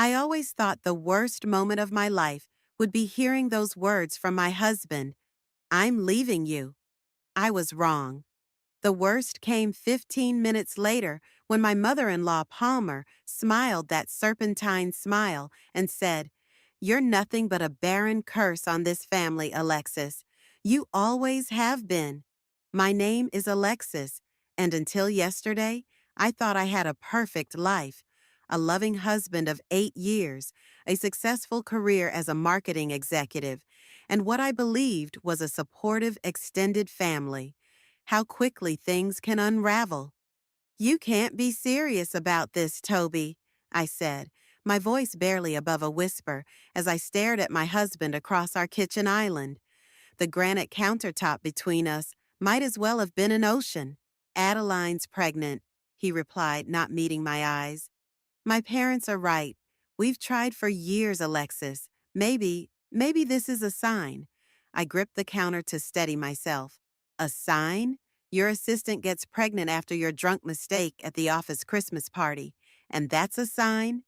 I always thought the worst moment of my life would be hearing those words from my husband, "I'm leaving you." I was wrong. The worst came 15 minutes later when my mother-in-law Palmer smiled that serpentine smile and said, "You're nothing but a barren curse on this family, Alexis. You always have been." My name is Alexis, and until yesterday, I thought I had a perfect life. A loving husband of 8 years, a successful career as a marketing executive, and what I believed was a supportive extended family. How quickly things can unravel. "You can't be serious about this, Toby," I said, my voice barely above a whisper as I stared at my husband across our kitchen island. The granite countertop between us might as well have been an ocean. "Adeline's pregnant," he replied, not meeting my eyes. "My parents are right. We've tried for years, Alexis. Maybe this is a sign." I gripped the counter to steady myself. "A sign? Your assistant gets pregnant after your drunk mistake at the office Christmas party. And that's a sign?"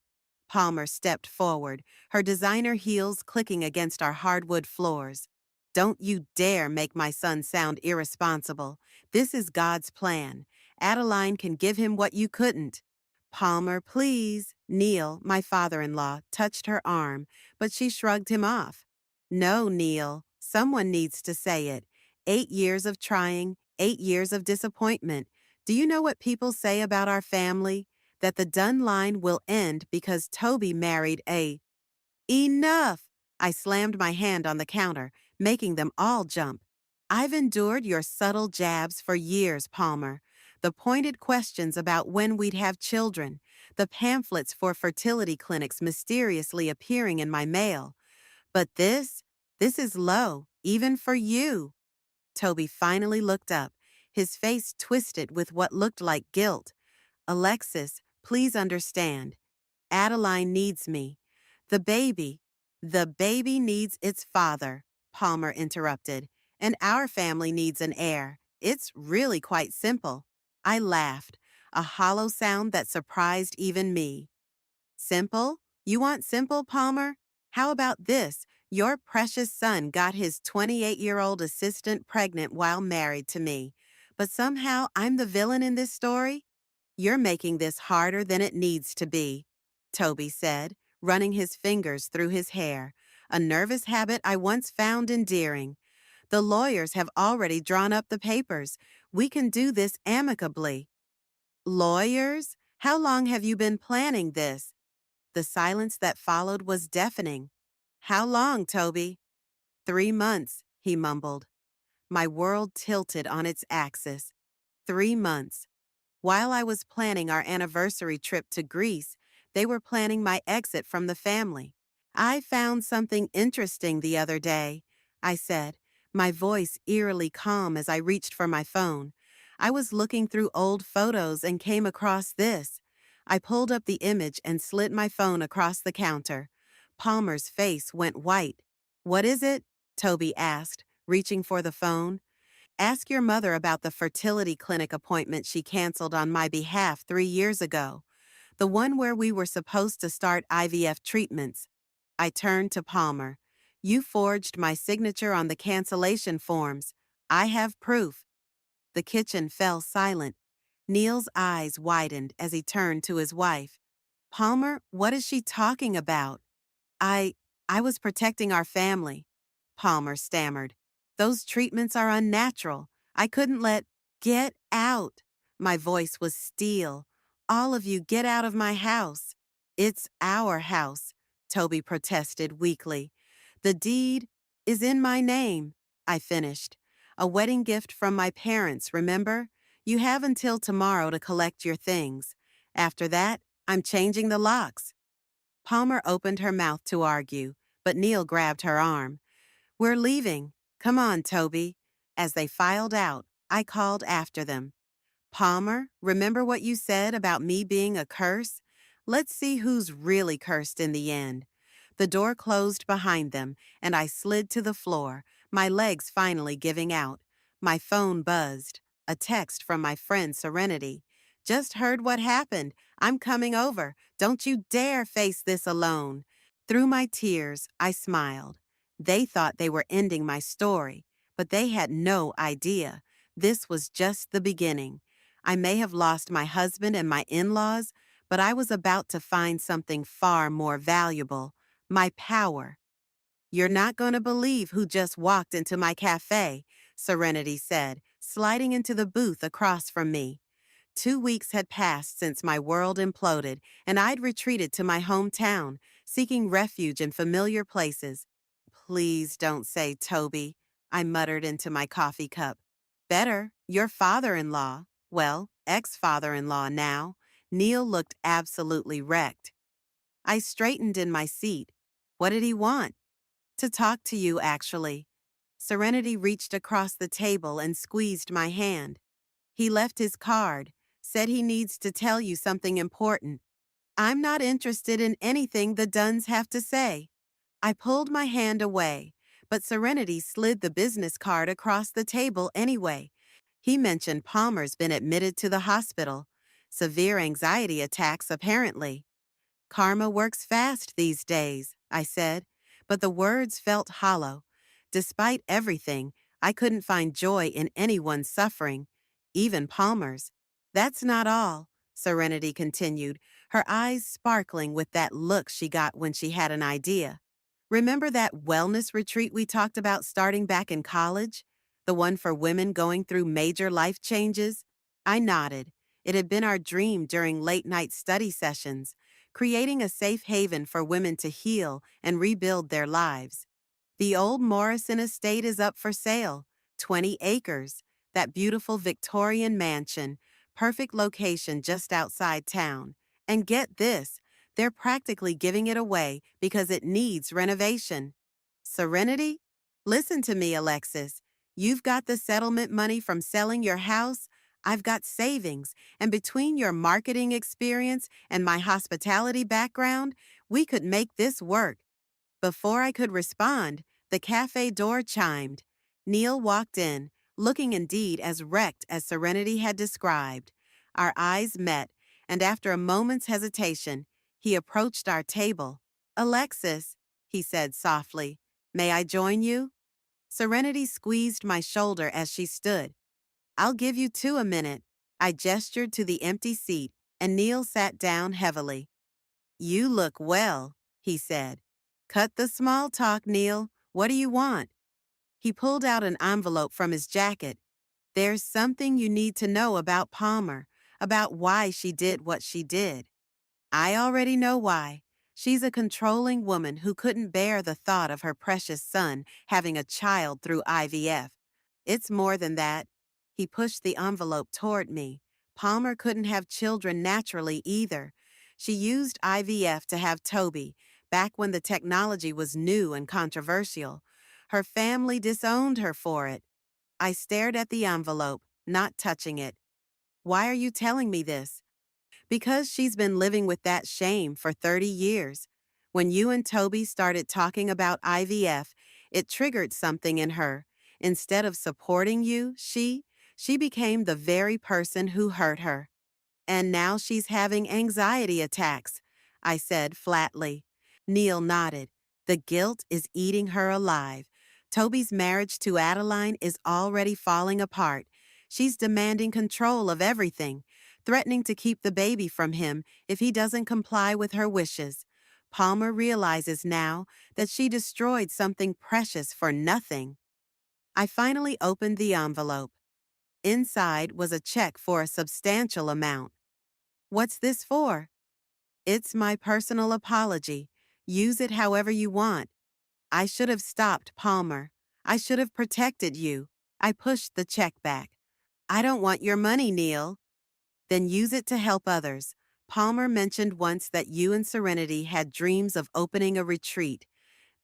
Palmer stepped forward, her designer heels clicking against our hardwood floors. "Don't you dare make my son sound irresponsible. This is God's plan. Adeline can give him what you couldn't." "Palmer, please." Neil, my father-in-law, touched her arm, but she shrugged him off. "No, Neil. Someone needs to say it. 8 years of trying, 8 years of disappointment. Do you know what people say about our family? That the done line will end because Toby married a—" "Enough!" I slammed my hand on the counter, making them all jump. "I've endured your subtle jabs for years, Palmer. The pointed questions about when we'd have children, the pamphlets for fertility clinics mysteriously appearing in my mail. But this is low, even for you." Toby finally looked up, his face twisted with what looked like guilt. "Alexis, please understand. Adeline needs me. The baby, the baby needs its father," Palmer interrupted, "and our family needs an heir. It's really quite simple." I laughed, a hollow sound that surprised even me. "Simple? You want simple, Palmer? How about this? Your precious son got his 28-year-old assistant pregnant while married to me. But somehow I'm the villain in this story? You're making this harder than it needs to be," Toby said, running his fingers through his hair, a nervous habit I once found endearing. "The lawyers have already drawn up the papers. We can do this amicably." "Lawyers? How long have you been planning this?" The silence that followed was deafening. "How long, Toby?" "3 months," he mumbled. My world tilted on its axis. 3 months. While I was planning our anniversary trip to Greece, they were planning my exit from the family. "I found something interesting the other day," I said, my voice eerily calm as I reached for my phone. I was looking through old photos and came across this. I pulled up the image and slid my phone across the counter. Palmer's face went white. "What is it?" Toby asked, reaching for the phone. "Ask your mother about the fertility clinic appointment she canceled on my behalf 3 years ago. The one where we were supposed to start IVF treatments." I turned to Palmer. "You forged my signature on the cancellation forms. I have proof." The kitchen fell silent. Neil's eyes widened as he turned to his wife. "Palmer, what is she talking about?" I, I was protecting our family," Palmer stammered. "Those treatments are unnatural. I couldn't let—" "Get out!" My voice was steel. "All of you get out of my house." "It's our house," Toby protested weakly. "The deed is in my name," I finished. "A wedding gift from my parents, remember? You have until tomorrow to collect your things. After that, I'm changing the locks." Palmer opened her mouth to argue, but Neil grabbed her arm. "We're leaving. Come on, Toby." As they filed out, I called after them. "Palmer, remember what you said about me being a curse? Let's see who's really cursed in the end." The door closed behind them, and I slid to the floor, my legs finally giving out. My phone buzzed. A text from my friend Serenity. "Just heard what happened. I'm coming over. Don't you dare face this alone. Through my tears, I smiled. They thought they were ending my story, but they had no idea. This was just the beginning. I may have lost my husband and my in-laws, but I was about to find something far more valuable, my power. You're not going to believe who just walked into my cafe, Serenity said, sliding into the booth across from me. 2 weeks had passed since my world imploded, and I'd retreated to my hometown, seeking refuge in familiar places. Please don't say Toby, I muttered into my coffee cup. Better, your father-in-law. Well, ex-father-in-law now. Neil looked absolutely wrecked. I straightened in my seat. What did he want? To talk to you, actually. Serenity reached across the table and squeezed my hand. He left his card, said he needs to tell you something important. I'm not interested in anything the Dunns have to say. I pulled my hand away, but Serenity slid the business card across the table anyway. He mentioned Palmer's been admitted to the hospital. Severe anxiety attacks, apparently. Karma works fast these days, I said, but the words felt hollow. Despite everything, I couldn't find joy in anyone's suffering, even Palmer's. That's not all, Serenity continued, her eyes sparkling with that look she got when she had an idea. Remember that wellness retreat we talked about starting back in college? The one for women going through major life changes? I nodded. It had been our dream during late-night study sessions, creating a safe haven for women to heal and rebuild their lives. The old Morrison estate is up for sale, 20 acres, that beautiful Victorian mansion, perfect location just outside town. And get this, they're practically giving it away because it needs renovation. Serenity? Listen to me, Alexis. You've got the settlement money from selling your house. I've got savings, and between your marketing experience and my hospitality background, we could make this work. Before I could respond, the cafe door chimed. Neil walked in, looking indeed as wrecked as Serenity had described. Our eyes met, and after a moment's hesitation, he approached our table. Alexis, he said softly, may I join you? Serenity squeezed my shoulder as she stood. I'll give you two a minute. I gestured to the empty seat, and Neil sat down heavily. You look well, he said. Cut the small talk, Neil. What do you want? He pulled out an envelope from his jacket. There's something you need to know about Palmer, about why she did what she did. I already know why. She's a controlling woman who couldn't bear the thought of her precious son having a child through IVF. It's more than that. He pushed the envelope toward me. Palmer couldn't have children naturally either. She used IVF to have Toby, back when the technology was new and controversial. Her family disowned her for it. I stared at the envelope, not touching it. Why are you telling me this? Because she's been living with that shame for 30 years. When you and Toby started talking about IVF, it triggered something in her. Instead of supporting you, she became the very person who hurt her. And now she's having anxiety attacks, I said flatly. Neil nodded. The guilt is eating her alive. Toby's marriage to Adeline is already falling apart. She's demanding control of everything, threatening to keep the baby from him if he doesn't comply with her wishes. Palmer realizes now that she destroyed something precious for nothing. I finally opened the envelope. Inside was a check for a substantial amount. What's this for? It's my personal apology. Use it however you want. I should have stopped Palmer. I should have protected you. I pushed the check back. I don't want your money, Neil. Then use it to help others. Palmer mentioned once that you and Serenity had dreams of opening a retreat.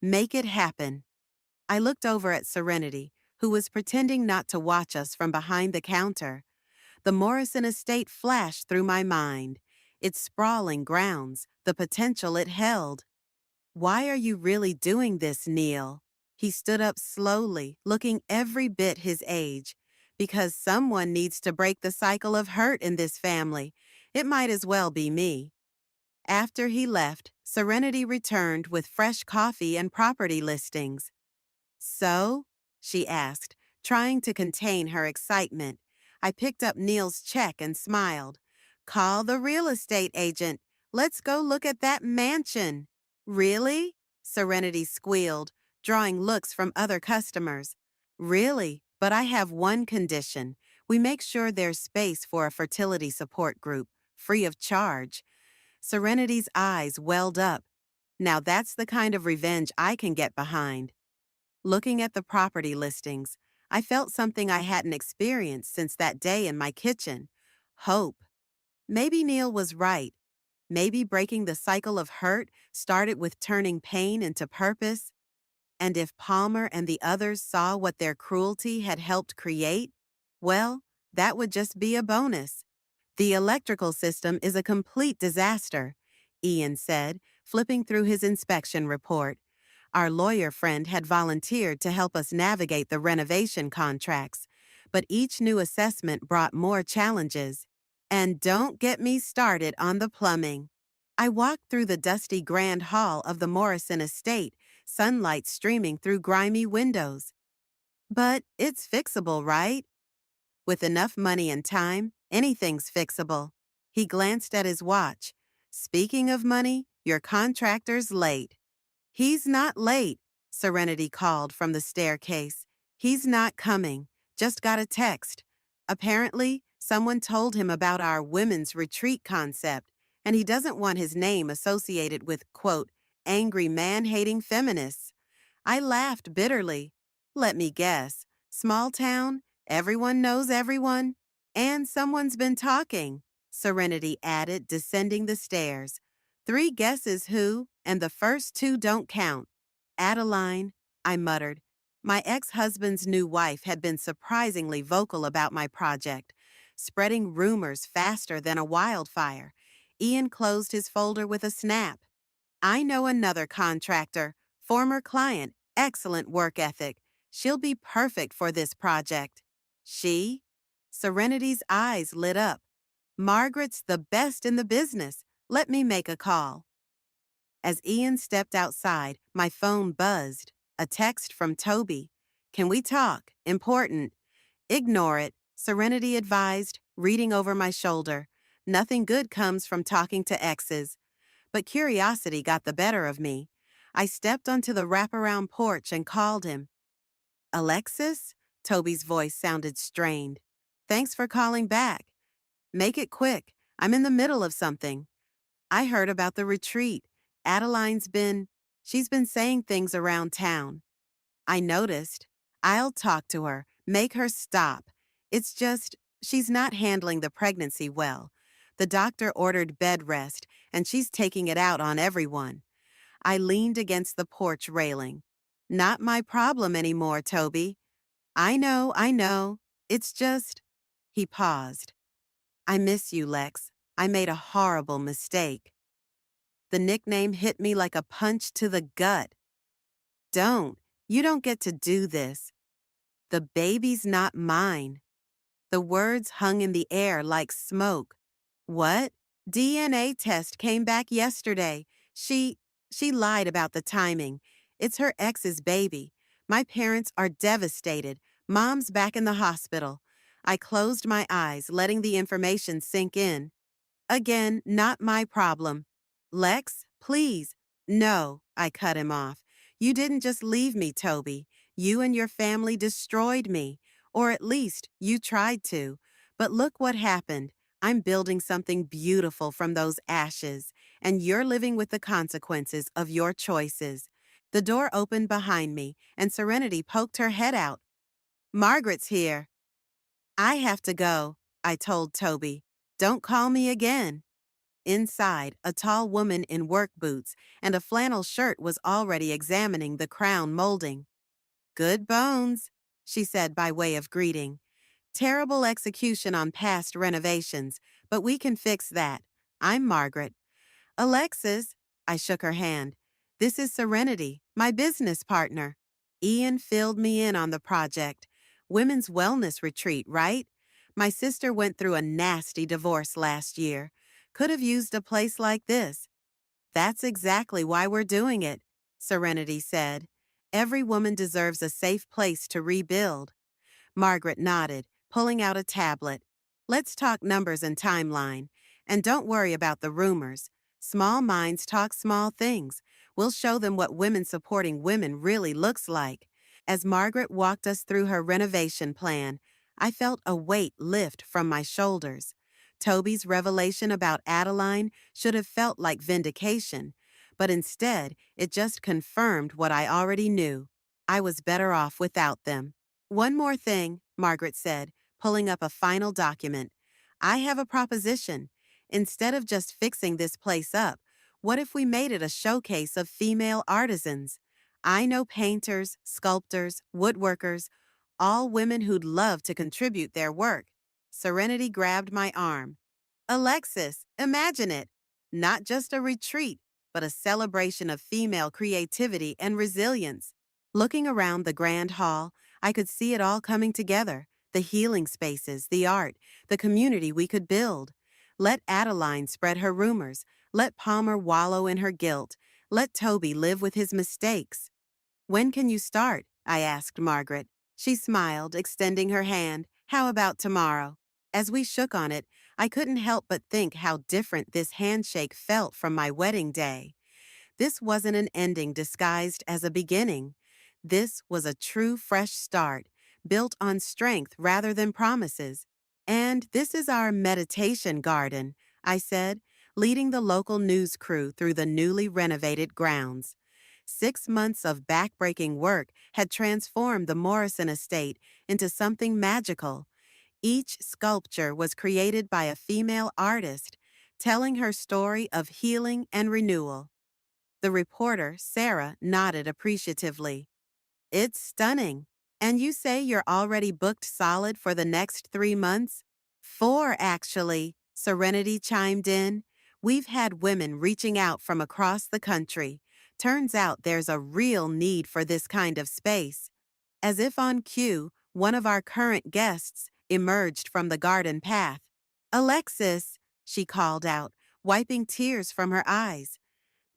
Make it happen. I looked over at Serenity, who was pretending not to watch us from behind the counter. The Morrison estate flashed through my mind. Its sprawling grounds, the potential it held. Why are you really doing this, Neil? He stood up slowly, looking every bit his age. Because someone needs to break the cycle of hurt in this family. It might as well be me. After he left, Serenity returned with fresh coffee and property listings. So? She asked, trying to contain her excitement. I picked up Neil's check and smiled. Call the real estate agent. Let's go look at that mansion. Really? Serenity squealed, drawing looks from other customers. Really, but I have one condition. We make sure there's space for a fertility support group, free of charge. Serenity's eyes welled up. Now that's the kind of revenge I can get behind. Looking at the property listings, I felt something I hadn't experienced since that day in my kitchen. Hope. Maybe Neil was right. Maybe breaking the cycle of hurt started with turning pain into purpose. And if Palmer and the others saw what their cruelty had helped create, well, that would just be a bonus. The electrical system is a complete disaster, Ian said, flipping through his inspection report. Our lawyer friend had volunteered to help us navigate the renovation contracts, but each new assessment brought more challenges. And don't get me started on the plumbing. I walked through the dusty grand hall of the Morrison estate, sunlight streaming through grimy windows. But it's fixable, right? With enough money and time, anything's fixable. He glanced at his watch. Speaking of money, your contractor's late. He's not late, Serenity called from the staircase. He's not coming. Just got a text. Apparently, someone told him about our women's retreat concept, and he doesn't want his name associated with, quote, angry man-hating feminists. I laughed bitterly. Let me guess. Small town, everyone knows everyone, and someone's been talking, Serenity added, descending the stairs. 3 guesses who, and the first 2 don't count. Adeline, I muttered. My ex-husband's new wife had been surprisingly vocal about my project, spreading rumors faster than a wildfire. Ian closed his folder with a snap. I know another contractor, former client, excellent work ethic. She'll be perfect for this project. She? Serenity's eyes lit up. Margaret's the best in the business. Let me make a call. As Ian stepped outside, my phone buzzed. A text from Toby. Can we talk? Important. Ignore it, Serenity advised, reading over my shoulder. Nothing good comes from talking to exes. But curiosity got the better of me. I stepped onto the wraparound porch and called him. Alexis? Toby's voice sounded strained. Thanks for calling back. Make it quick. I'm in the middle of something. I heard about the retreat. She's been saying things around town. I noticed. I'll talk to her, make her stop. It's just, she's not handling the pregnancy well. The doctor ordered bed rest, and she's taking it out on everyone. I leaned against the porch railing. Not my problem anymore, Toby. I know. It's just... He paused. I miss you, Lex. I made a horrible mistake. The nickname hit me like a punch to the gut. Don't. You don't get to do this. The baby's not mine. The words hung in the air like smoke. What? DNA test came back yesterday. She lied about the timing. It's her ex's baby. My parents are devastated. Mom's back in the hospital. I closed my eyes, letting the information sink in. Again, not my problem. Lex, please. No, I cut him off. You didn't just leave me, Toby. You and your family destroyed me. Or at least, you tried to. But look what happened. I'm building something beautiful from those ashes, and you're living with the consequences of your choices. The door opened behind me, and Serenity poked her head out. Margaret's here. I have to go, I told Toby. Don't call me again. Inside, a tall woman in work boots and a flannel shirt was already examining the crown molding. Good bones, she said by way of greeting. Terrible execution on past renovations, but we can fix that. I'm Margaret. Alexis, I shook her hand. This is Serenity, my business partner. Ian filled me in on the project. Women's wellness retreat, right? My sister went through a nasty divorce last year. Could have used a place like this. That's exactly why we're doing it, Serenity said. Every woman deserves a safe place to rebuild. Margaret nodded, pulling out a tablet. Let's talk numbers and timeline. And don't worry about the rumors. Small minds talk small things. We'll show them what women supporting women really looks like. As Margaret walked us through her renovation plan, I felt a weight lift from my shoulders. Toby's revelation about Adeline should have felt like vindication, but instead, it just confirmed what I already knew. I was better off without them. One more thing, Margaret said, pulling up a final document. I have a proposition. Instead of just fixing this place up, what if we made it a showcase of female artisans? I know painters, sculptors, woodworkers, all women who'd love to contribute their work. Serenity grabbed my arm. Alexis, imagine it. Not just a retreat, but a celebration of female creativity and resilience. Looking around the grand hall, I could see it all coming together, the healing spaces, the art, the community we could build. Let Adeline spread her rumors. Let Palmer wallow in her guilt. Let Toby live with his mistakes. When can you start? I asked Margaret. She smiled, extending her hand. How about tomorrow? As we shook on it, I couldn't help but think how different this handshake felt from my wedding day. This wasn't an ending disguised as a beginning. This was a true fresh start, built on strength rather than promises. And this is our meditation garden, I said, leading the local news crew through the newly renovated grounds. 6 months of backbreaking work had transformed the Morrison estate into something magical. Each sculpture was created by a female artist, telling her story of healing and renewal. The reporter, Sarah, nodded appreciatively. It's stunning. And you say you're already booked solid for the next 3 months? 4, actually, Serenity chimed in. We've had women reaching out from across the country. Turns out there's a real need for this kind of space. As if on cue, one of our current guests emerged from the garden path. Alexis, she called out, wiping tears from her eyes.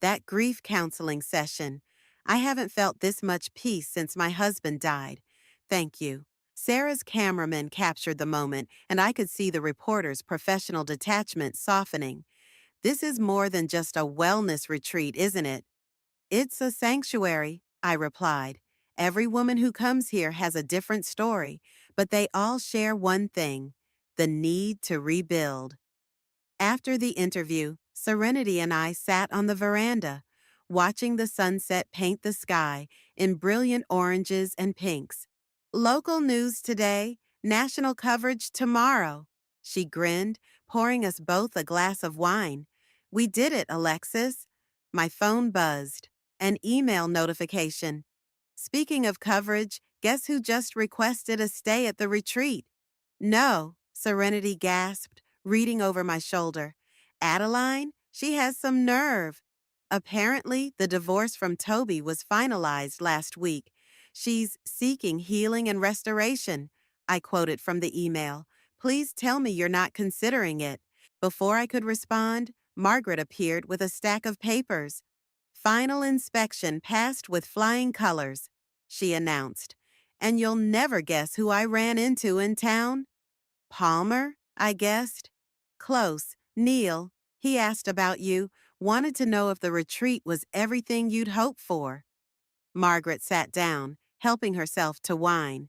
That grief counseling session. I haven't felt this much peace since my husband died. Thank you. Sarah's cameraman captured the moment, and I could see the reporter's professional detachment softening. This is more than just a wellness retreat, isn't it? It's a sanctuary, I replied. Every woman who comes here has a different story, but they all share one thing: the need to rebuild. After the interview, Serenity and I sat on the veranda, watching the sunset paint the sky in brilliant oranges and pinks. Local news today, national coverage tomorrow. She grinned, pouring us both a glass of wine. We did it, Alexis. My phone buzzed. An email notification. Speaking of coverage, guess who just requested a stay at the retreat? No, Serenity gasped, reading over my shoulder. Adeline? She has some nerve. Apparently, the divorce from Toby was finalized last week. She's seeking healing and restoration. I quoted from the email. Please tell me you're not considering it. Before I could respond, Margaret appeared with a stack of papers. Final inspection passed with flying colors, she announced. And you'll never guess who I ran into in town? Palmer, I guessed. Close. Neil. He asked about you, wanted to know if the retreat was everything you'd hoped for. Margaret sat down, helping herself to wine.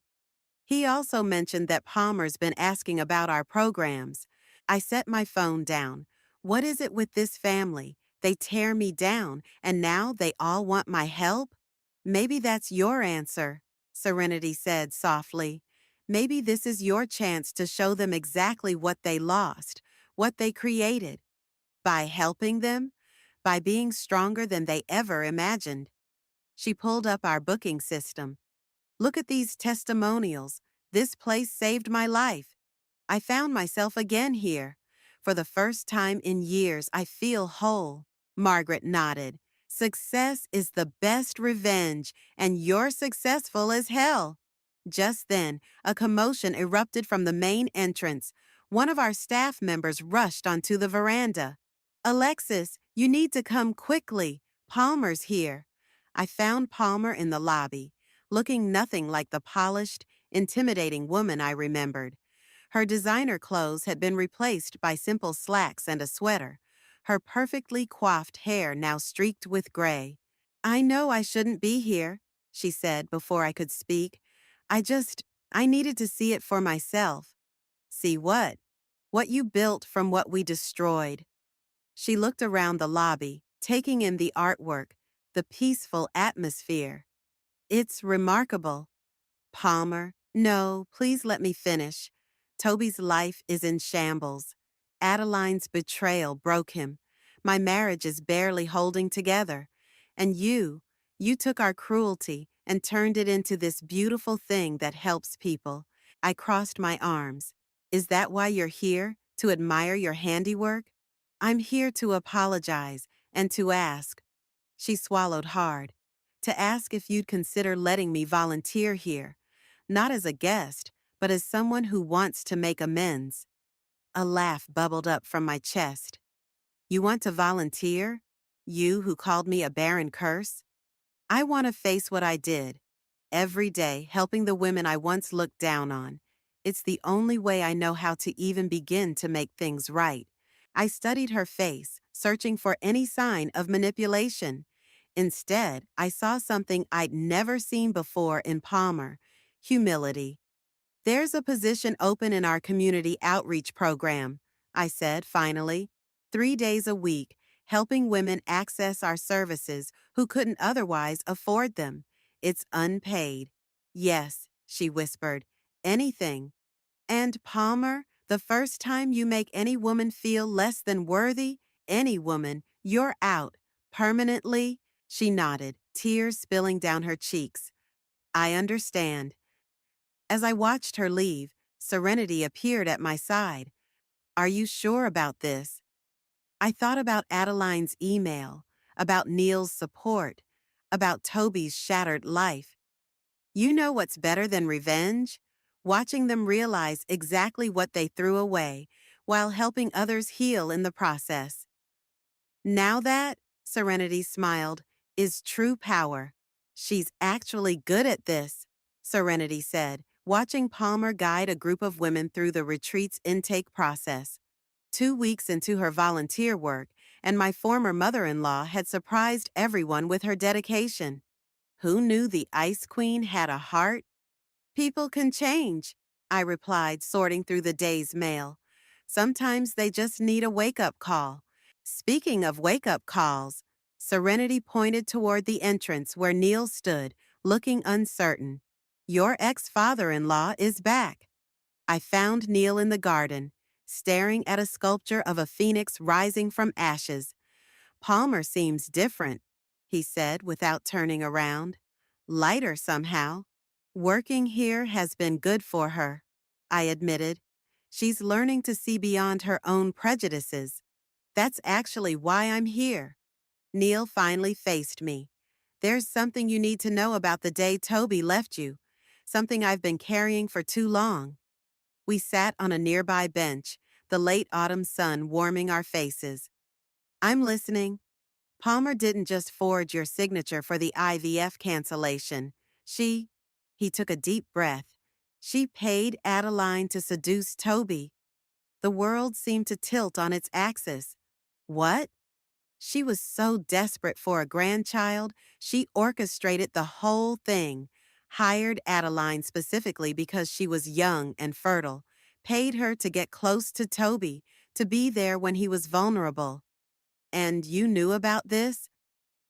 He also mentioned that Palmer's been asking about our programs. I set my phone down. What is it with this family? They tear me down, and now they all want my help? Maybe that's your answer, Serenity said softly. Maybe this is your chance to show them exactly what they lost, what they created. By helping them, by being stronger than they ever imagined. She pulled up our booking system. Look at these testimonials. This place saved my life. I found myself again here. For the first time in years, I feel whole. Margaret nodded. Success is the best revenge, and you're successful as hell. Just then, a commotion erupted from the main entrance. One of our staff members rushed onto the veranda. Alexis, You need to come quickly. Palmer's here. I found Palmer in the lobby, looking nothing like the polished, intimidating woman I remembered. Her designer clothes had been replaced by simple slacks and a sweater, her perfectly coiffed hair now streaked with gray. I know I shouldn't be here, she said before I could speak. I needed to see it for myself. See what? What you built from what we destroyed. She looked around the lobby, taking in the artwork, the peaceful atmosphere. It's remarkable. Palmer, no, please let me finish. Toby's life is in shambles. Adeline's betrayal broke him. My marriage is barely holding together. And you took our cruelty and turned it into this beautiful thing that helps people. I crossed my arms. Is that why you're here? To admire your handiwork? I'm here to apologize and to ask. She swallowed hard. To ask if you'd consider letting me volunteer here. Not as a guest, but as someone who wants to make amends. A laugh bubbled up from my chest. You want to volunteer? You who called me a barren curse? I want to face what I did. Every day, helping the women I once looked down on. It's the only way I know how to even begin to make things right. I studied her face, searching for any sign of manipulation. Instead, I saw something I'd never seen before in Palmer: humility. There's a position open in our community outreach program, I said finally. 3 days a week, helping women access our services who couldn't otherwise afford them. It's unpaid. Yes, she whispered. Anything. And Palmer, the first time you make any woman feel less than worthy, any woman, you're out. Permanently? She nodded, tears spilling down her cheeks. I understand. As I watched her leave, Serenity appeared at my side. Are you sure about this? I thought about Adeline's email, about Neil's support, about Toby's shattered life. You know what's better than revenge? Watching them realize exactly what they threw away, while helping others heal in the process. Now that, Serenity smiled, is true power. She's actually good at this, Serenity said, watching Palmer guide a group of women through the retreat's intake process. 2 weeks into her volunteer work, and my former mother-in-law had surprised everyone with her dedication. Who knew the Ice Queen had a heart? People can change, I replied, sorting through the day's mail. Sometimes they just need a wake-up call. Speaking of wake-up calls, Serenity pointed toward the entrance where Neil stood, looking uncertain. Your ex-father-in-law is back. I found Neil in the garden, staring at a sculpture of a phoenix rising from ashes. Palmer seems different, he said without turning around. Lighter somehow. Working here has been good for her, I admitted. She's learning to see beyond her own prejudices. That's actually why I'm here. Neil finally faced me. There's something you need to know about the day Toby left you, something I've been carrying for too long. We sat on a nearby bench, the late autumn sun warming our faces. I'm listening. Palmer didn't just forge your signature for the IVF cancellation. He took a deep breath. She paid Adeline to seduce Toby. The world seemed to tilt on its axis. What? She was so desperate for a grandchild, she orchestrated the whole thing, hired Adeline specifically because she was young and fertile, paid her to get close to Toby, to be there when he was vulnerable. And you knew about this?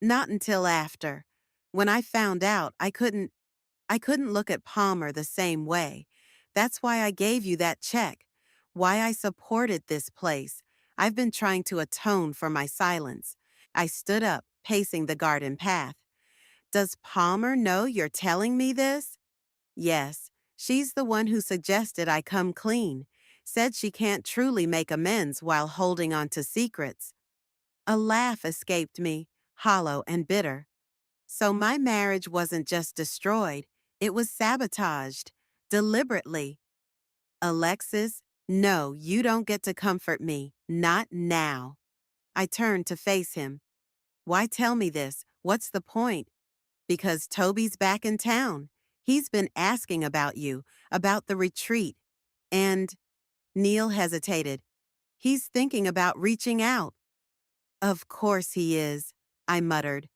Not until after. When I found out, I couldn't look at Palmer the same way. That's why I gave you that check. Why I supported this place. I've been trying to atone for my silence. I stood up, pacing the garden path. Does Palmer know you're telling me this? Yes. She's the one who suggested I come clean. Said she can't truly make amends while holding on to secrets. A laugh escaped me, hollow and bitter. So my marriage wasn't just destroyed, it was sabotaged, deliberately. Alexis, no, you don't get to comfort me, not now. I turned to face him. Why tell me this? What's the point? Because Toby's back in town. He's been asking about you, about the retreat. And Neil hesitated. He's thinking about reaching out. Of course he is, I muttered.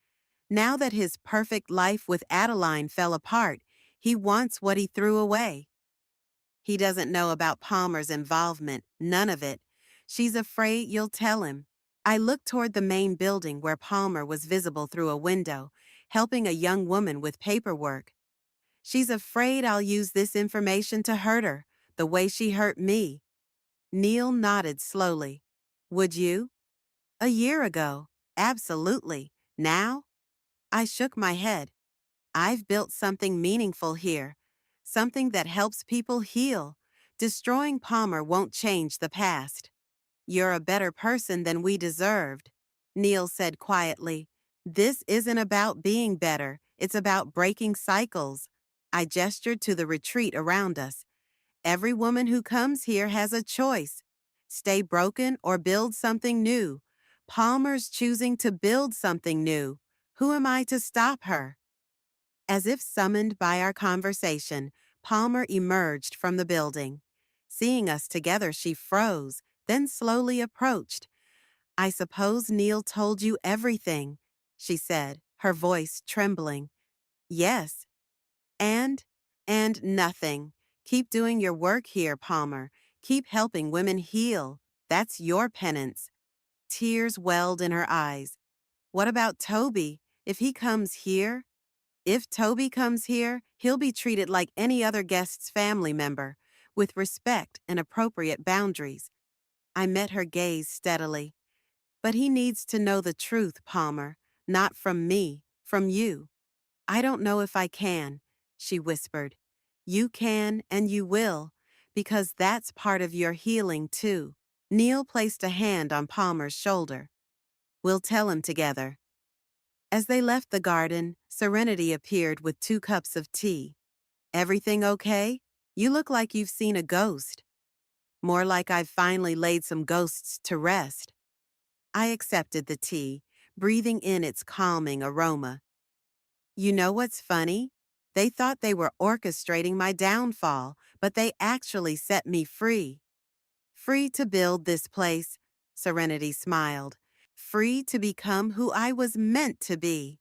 Now that his perfect life with Adeline fell apart, he wants what he threw away. He doesn't know about Palmer's involvement, none of it. She's afraid you'll tell him. I looked toward the main building where Palmer was visible through a window, helping a young woman with paperwork. She's afraid I'll use this information to hurt her, the way she hurt me. Neil nodded slowly. Would you? A year ago. Absolutely. Now? I shook my head. I've built something meaningful here. Something that helps people heal. Destroying Palmer won't change the past. You're a better person than we deserved, Neil said quietly. This isn't about being better. It's about breaking cycles. I gestured to the retreat around us. Every woman who comes here has a choice. Stay broken or build something new. Palmer's choosing to build something new. Who am I to stop her? As if summoned by our conversation, Palmer emerged from the building. Seeing us together, she froze, then slowly approached. I suppose Neil told you everything, she said, her voice trembling. Yes. And? And nothing. Keep doing your work here, Palmer. Keep helping women heal. That's your penance. Tears welled in her eyes. What about Toby? If he comes here? If Toby comes here, he'll be treated like any other guest's family member, with respect and appropriate boundaries. I met her gaze steadily. But he needs to know the truth, Palmer, not from me, from you. I don't know if I can, she whispered. You can and you will, because that's part of your healing too. Neil placed a hand on Palmer's shoulder. We'll tell him together. As they left the garden, Serenity appeared with 2 cups of tea. Everything okay? You look like you've seen a ghost. More like I've finally laid some ghosts to rest. I accepted the tea, breathing in its calming aroma. You know what's funny? They thought they were orchestrating my downfall, but they actually set me free. Free to build this place, Serenity smiled. Free to become who I was meant to be.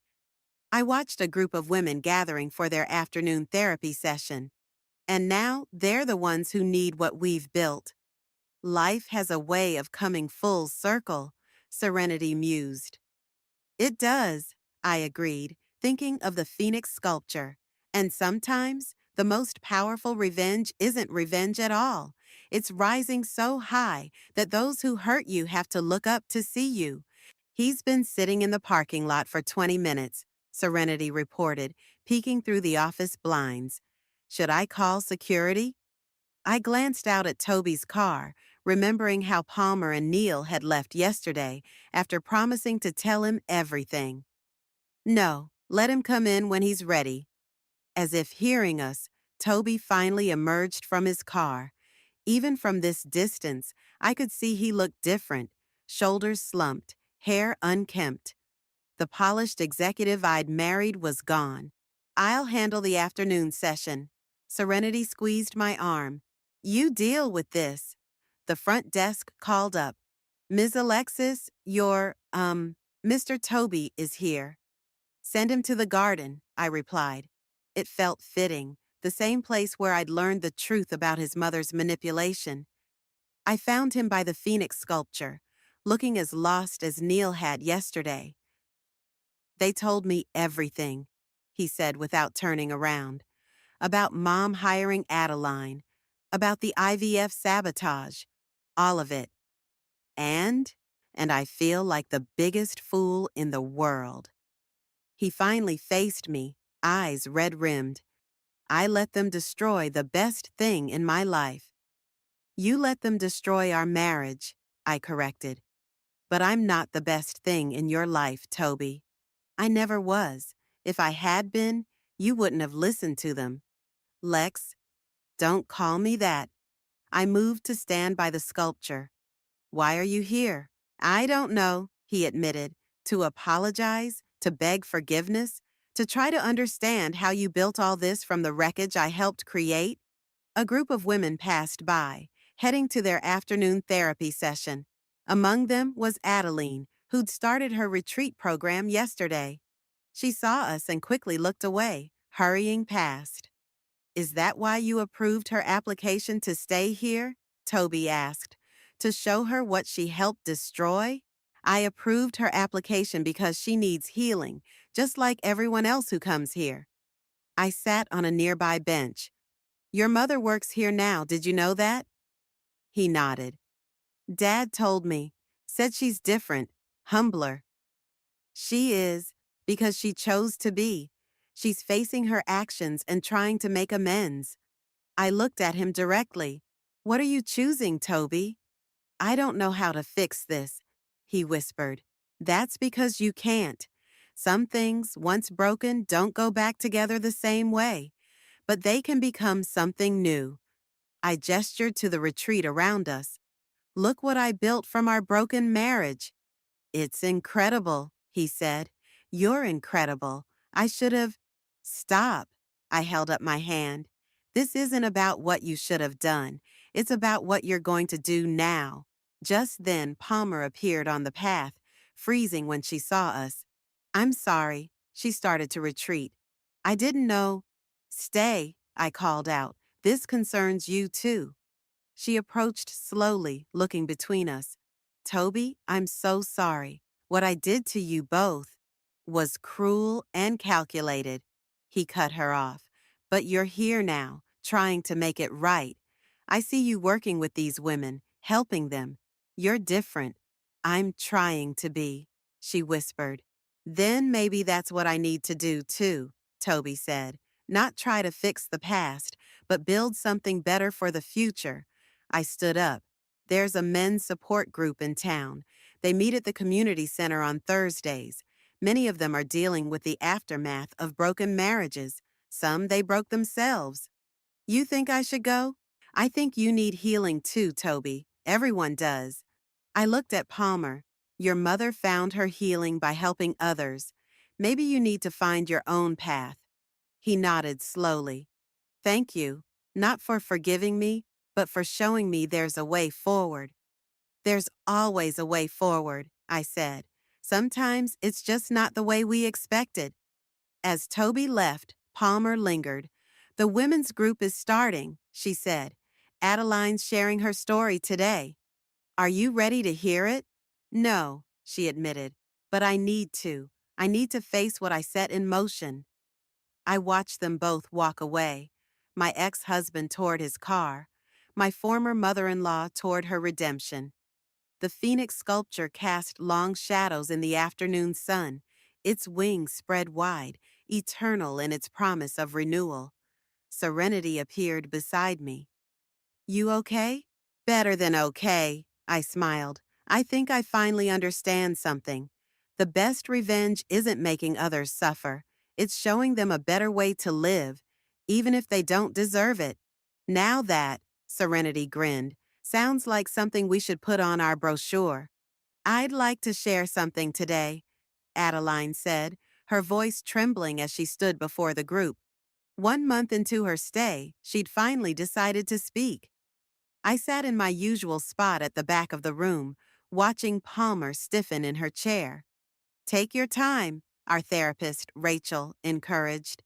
I watched a group of women gathering for their afternoon therapy session. And now they're the ones who need what we've built. Life has a way of coming full circle, Serenity mused. It does, I agreed, thinking of the phoenix sculpture. And sometimes, the most powerful revenge isn't revenge at all. It's rising so high that those who hurt you have to look up to see you. He's been sitting in the parking lot for 20 minutes, Serenity reported, peeking through the office blinds. Should I call security? I glanced out at Toby's car, remembering how Palmer and Neil had left yesterday after promising to tell him everything. No, let him come in when he's ready. As if hearing us, Toby finally emerged from his car. Even from this distance, I could see he looked different, shoulders slumped, hair unkempt. The polished executive I'd married was gone. I'll handle the afternoon session. Serenity squeezed my arm. You deal with this. The front desk called up. Ms. Alexis, Mr. Toby is here. Send him to the garden, I replied. It felt fitting, the same place where I'd learned the truth about his mother's manipulation. I found him by the phoenix sculpture, looking as lost as Neil had yesterday. They told me everything, he said without turning around. About Mom hiring Adeline, about the IVF sabotage, all of it. And I feel like the biggest fool in the world. He finally faced me, eyes red-rimmed. I let them destroy the best thing in my life. You let them destroy our marriage, I corrected. But I'm not the best thing in your life, Toby. I never was. If I had been, you wouldn't have listened to them. Lex, don't call me that. I moved to stand by the sculpture. Why are you here? I don't know, he admitted. To apologize? To beg forgiveness? To try to understand how you built all this from the wreckage I helped create? A group of women passed by, heading to their afternoon therapy session. Among them was Adeline, who'd started her retreat program yesterday. She saw us and quickly looked away, hurrying past. Is that why you approved her application to stay here? Toby asked. To show her what she helped destroy? I approved her application because she needs healing, just like everyone else who comes here. I sat on a nearby bench. Your mother works here now, did you know that? He nodded. Dad told me. Said she's different, humbler. She is, because she chose to be. She's facing her actions and trying to make amends. I looked at him directly. What are you choosing, Toby? I don't know how to fix this, he whispered. That's because you can't. Some things, once broken, don't go back together the same way, but they can become something new. I gestured to the retreat around us. Look what I built from our broken marriage. It's incredible, he said. You're incredible. I should have. Stop. I held up my hand. This isn't about what you should have done. It's about what you're going to do now. Just then, Palmer appeared on the path, freezing when she saw us. I'm sorry. She started to retreat. I didn't know. Stay, I called out. This concerns you too. She approached slowly, looking between us. Toby, I'm so sorry. What I did to you both was cruel and calculated. He cut her off. But you're here now, trying to make it right. I see you working with these women, helping them. You're different. I'm trying to be, she whispered. Then maybe that's what I need to do too, Toby said. Not try to fix the past, but build something better for the future. I stood up. There's a men's support group in town. They meet at the community center on Thursdays. Many of them are dealing with the aftermath of broken marriages. Some they broke themselves. You think I should go? I think you need healing too, Toby. Everyone does. I looked at Palmer. Your mother found her healing by helping others. Maybe you need to find your own path. He nodded slowly. Thank you, not for forgiving me, but for showing me there's a way forward. There's always a way forward, I said. Sometimes it's just not the way we expected. As Toby left, Palmer lingered. The women's group is starting, she said. Adeline's sharing her story today. Are you ready to hear it? No, she admitted, but I need to. I need to face what I set in motion. I watched them both walk away. My ex-husband toward his car. My former mother-in-law toward her redemption. The phoenix sculpture cast long shadows in the afternoon sun, its wings spread wide, eternal in its promise of renewal. Serenity appeared beside me. You okay? Better than okay, I smiled. I think I finally understand something. The best revenge isn't making others suffer. It's showing them a better way to live, even if they don't deserve it. Now that, Serenity grinned, sounds like something we should put on our brochure. I'd like to share something today, Adeline said, her voice trembling as she stood before the group. 1 month into her stay, she'd finally decided to speak. I sat in my usual spot at the back of the room, watching Palmer stiffen in her chair. Take your time, our therapist, Rachel, encouraged.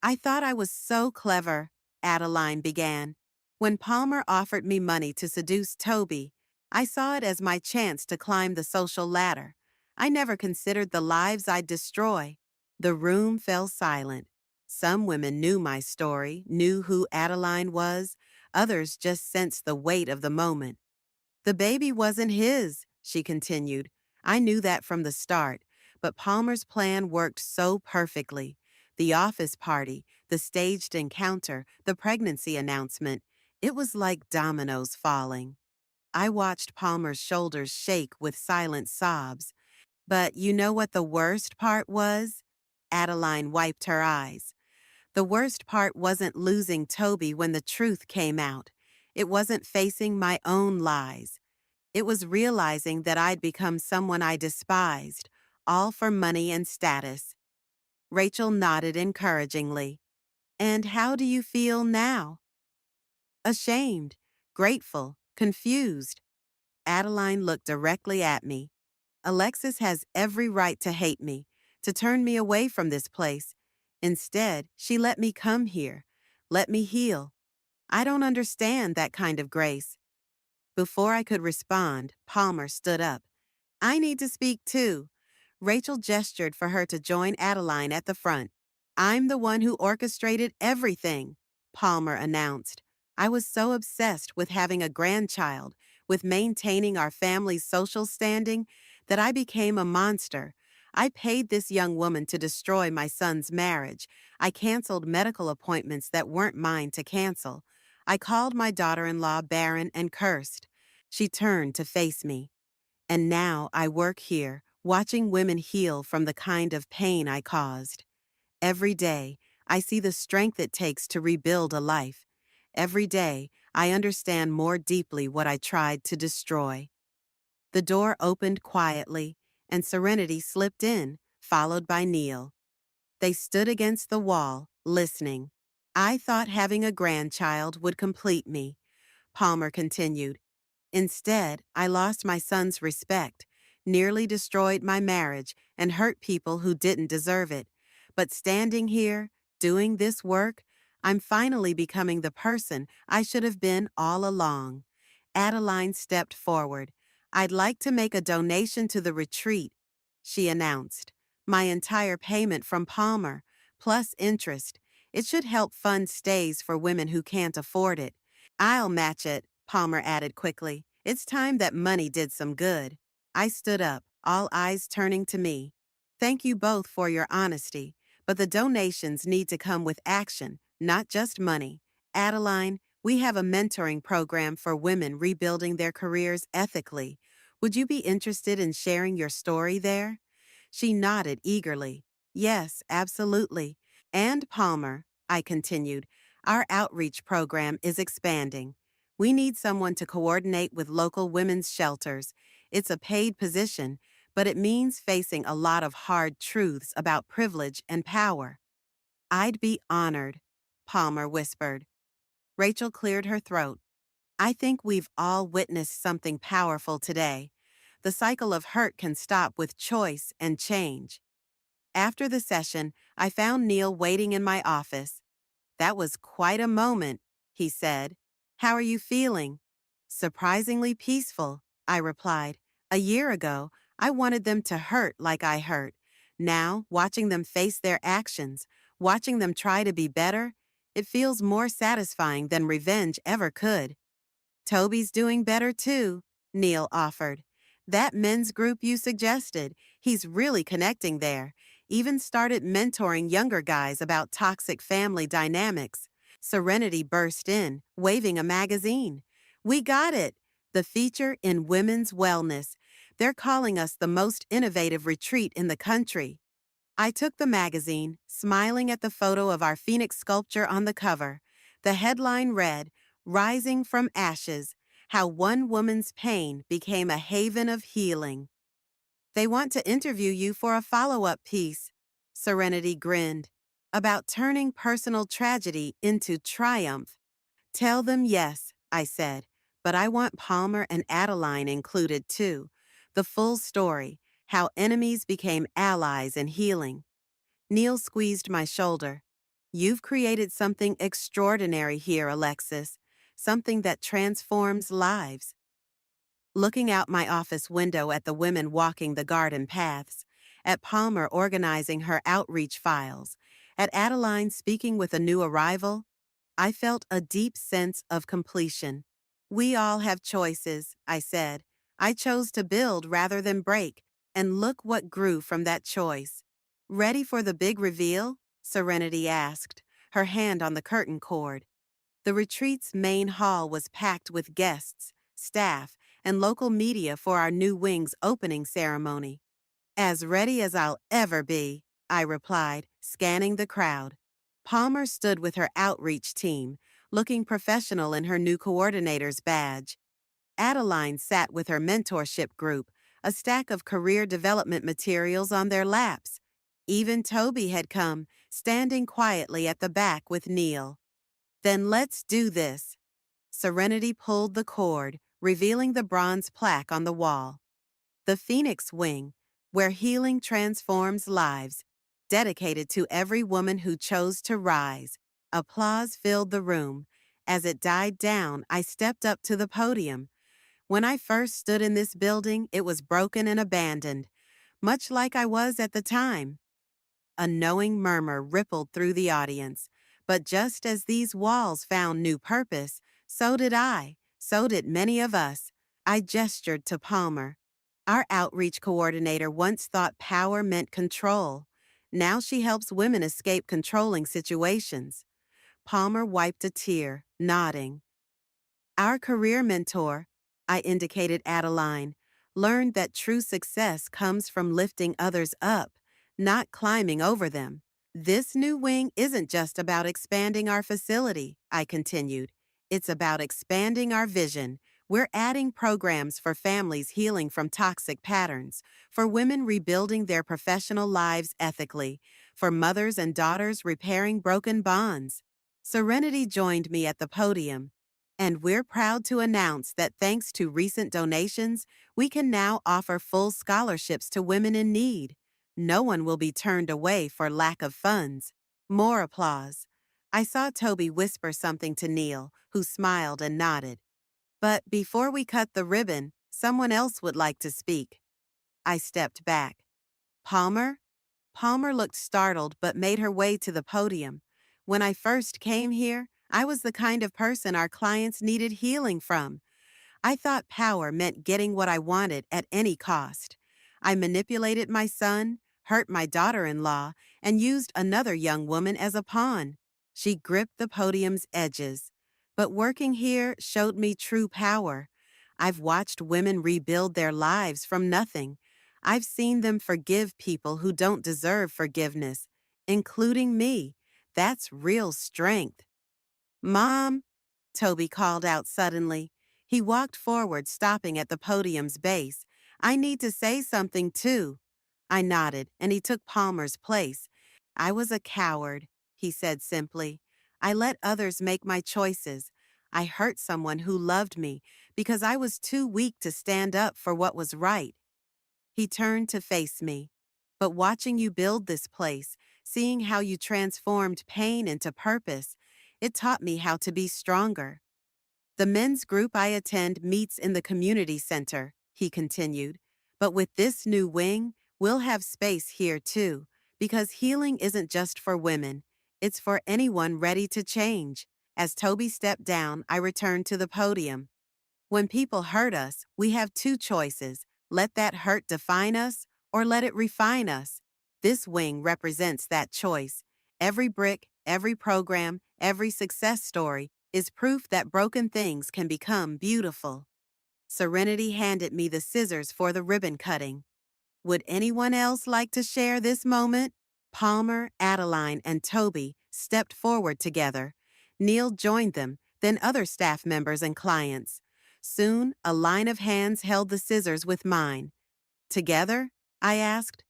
I thought I was so clever, Adeline began. When Palmer offered me money to seduce Toby, I saw it as my chance to climb the social ladder. I never considered the lives I'd destroy. The room fell silent. Some women knew my story, knew who Adeline was. Others just sensed the weight of the moment. The baby wasn't his, she continued. I knew that from the start, but Palmer's plan worked so perfectly. The office party, the staged encounter, the pregnancy announcement. It was like dominoes falling. I watched Palmer's shoulders shake with silent sobs. But you know what the worst part was? Adeline wiped her eyes. The worst part wasn't losing Toby when the truth came out. It wasn't facing my own lies. It was realizing that I'd become someone I despised, all for money and status. Rachel nodded encouragingly. And how do you feel now? Ashamed, grateful, confused. Adeline looked directly at me. Alexis has every right to hate me, to turn me away from this place. Instead, she let me come here, let me heal. I don't understand that kind of grace. Before I could respond, Palmer stood up. I need to speak too. Rachel gestured for her to join Adeline at the front. I'm the one who orchestrated everything, Palmer announced. I was so obsessed with having a grandchild, with maintaining our family's social standing, that I became a monster. I paid this young woman to destroy my son's marriage. I canceled medical appointments that weren't mine to cancel. I called my daughter-in-law barren and cursed. She turned to face me. And now I work here, watching women heal from the kind of pain I caused. Every day, I see the strength it takes to rebuild a life. Every day, I understand more deeply what I tried to destroy. The door opened quietly, and Serenity slipped in, followed by Neil. They stood against the wall, listening. I thought having a grandchild would complete me, Palmer continued. Instead, I lost my son's respect, nearly destroyed my marriage, and hurt people who didn't deserve it. But standing here, doing this work, I'm finally becoming the person I should have been all along. Adeline stepped forward. I'd like to make a donation to the retreat, she announced. My entire payment from Palmer, plus interest. It should help fund stays for women who can't afford it. I'll match it, Palmer added quickly. It's time that money did some good. I stood up, all eyes turning to me. Thank you both for your honesty, but the donations need to come with action, not just money. Adeline, we have a mentoring program for women rebuilding their careers ethically. Would you be interested in sharing your story there? She nodded eagerly. Yes, absolutely. And Palmer, I continued, our outreach program is expanding. We need someone to coordinate with local women's shelters. It's a paid position, but it means facing a lot of hard truths about privilege and power. I'd be honored, Palmer whispered. Rachel cleared her throat. I think we've all witnessed something powerful today. The cycle of hurt can stop with choice and change. After the session, I found Neil waiting in my office. That was quite a moment, he said. How are you feeling? Surprisingly peaceful, I replied. A year ago, I wanted them to hurt like I hurt. Now, watching them face their actions, watching them try to be better, it feels more satisfying than revenge ever could. Toby's doing better too, Neil offered. That men's group you suggested, he's really connecting there. Even started mentoring younger guys about toxic family dynamics. Serenity burst in, waving a magazine. We got it! The feature in women's wellness. They're calling us the most innovative retreat in the country. I took the magazine, smiling at the photo of our phoenix sculpture on the cover. The headline read, Rising from Ashes, How One Woman's Pain Became a Haven of Healing. They want to interview you for a follow-up piece, Serenity grinned, about turning personal tragedy into triumph. Tell them yes, I said, but I want Palmer and Adeline included too. The full story, how enemies became allies in healing. Neil squeezed my shoulder. You've created something extraordinary here, Alexis, something that transforms lives. Looking out my office window at the women walking the garden paths, at Palmer organizing her outreach files, at Adeline speaking with a new arrival, I felt a deep sense of completion. We all have choices, I said. I chose to build rather than break, and look what grew from that choice. Ready for the big reveal? Serenity asked, her hand on the curtain cord. The retreat's main hall was packed with guests, staff, and local media for our new wing's opening ceremony. As ready as I'll ever be, I replied, scanning the crowd. Palmer stood with her outreach team, looking professional in her new coordinator's badge. Adeline sat with her mentorship group, a stack of career development materials on their laps. Even Toby had come, standing quietly at the back with Neil. Then let's do this. Serenity pulled the cord, revealing the bronze plaque on the wall. The Phoenix Wing, where healing transforms lives, dedicated to every woman who chose to rise. Applause filled the room. As it died down, I stepped up to the podium. When I first stood in this building, it was broken and abandoned, much like I was at the time. A knowing murmur rippled through the audience. But just as these walls found new purpose, so did I. So did many of us. I gestured to Palmer. Our outreach coordinator once thought power meant control. Now she helps women escape controlling situations. Palmer wiped a tear, nodding. Our career mentor, I indicated Adeline, learned that true success comes from lifting others up, not climbing over them. This new wing isn't just about expanding our facility, I continued. It's about expanding our vision. We're adding programs for families healing from toxic patterns, for women rebuilding their professional lives ethically, for mothers and daughters repairing broken bonds. Serenity joined me at the podium. And we're proud to announce that thanks to recent donations, we can now offer full scholarships to women in need. No one will be turned away for lack of funds. More applause. I saw Toby whisper something to Neil, who smiled and nodded. But before we cut the ribbon, someone else would like to speak. I stepped back. Palmer? Palmer looked startled but made her way to the podium. When I first came here, I was the kind of person our clients needed healing from. I thought power meant getting what I wanted at any cost. I manipulated my son, hurt my daughter-in-law, and used another young woman as a pawn. She gripped the podium's edges. But working here showed me true power. I've watched women rebuild their lives from nothing. I've seen them forgive people who don't deserve forgiveness, including me. That's real strength. Mom, Toby called out suddenly. He walked forward, stopping at the podium's base. I need to say something, too. I nodded, and he took Palmer's place. I was a coward, he said simply. I let others make my choices. I hurt someone who loved me because I was too weak to stand up for what was right. He turned to face me. But watching you build this place, seeing how you transformed pain into purpose, it taught me how to be stronger. The men's group I attend meets in the community center, he continued. But with this new wing, we'll have space here too, because healing isn't just for women. It's for anyone ready to change. As Toby stepped down, I returned to the podium. When people hurt us, we have two choices. Let that hurt define us, or let it refine us. This wing represents that choice. Every brick, every program, every success story is proof that broken things can become beautiful. Serenity handed me the scissors for the ribbon cutting. Would anyone else like to share this moment? Palmer, Adeline, and Toby stepped forward together. Neil joined them, then other staff members and clients. Soon, a line of hands held the scissors with mine. Together? I asked.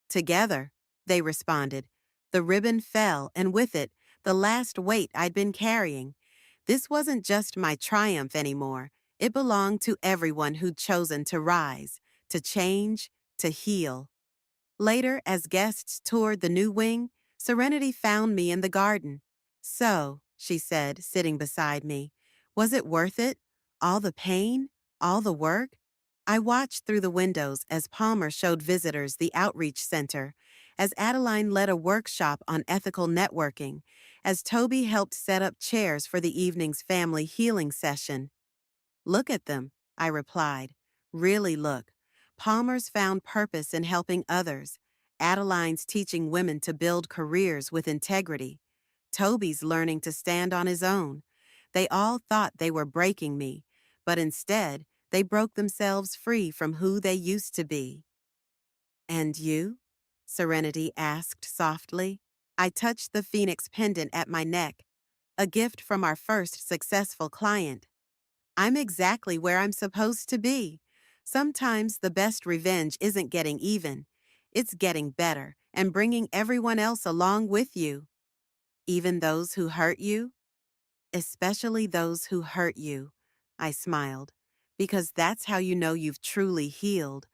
Together, they responded. The ribbon fell, and with it, the last weight I'd been carrying. This wasn't just my triumph anymore. It belonged to everyone who'd chosen to rise, to change, to heal. Later, as guests toured the new wing, Serenity found me in the garden. So, she said, sitting beside me, was it worth it? All the pain? All the work? I watched through the windows as Palmer showed visitors the outreach center, as Adeline led a workshop on ethical networking, as Toby helped set up chairs for the evening's family healing session. Look at them, I replied. Really look. Palmer's found purpose in helping others. Adeline's teaching women to build careers with integrity. Toby's learning to stand on his own. They all thought they were breaking me, but instead, they broke themselves free from who they used to be. And you? Serenity asked softly. I touched the phoenix pendant at my neck, a gift from our first successful client. I'm exactly where I'm supposed to be. Sometimes the best revenge isn't getting even, it's getting better and bringing everyone else along with you, even those who hurt you, especially those who hurt you. I smiled, because that's how you know you've truly healed,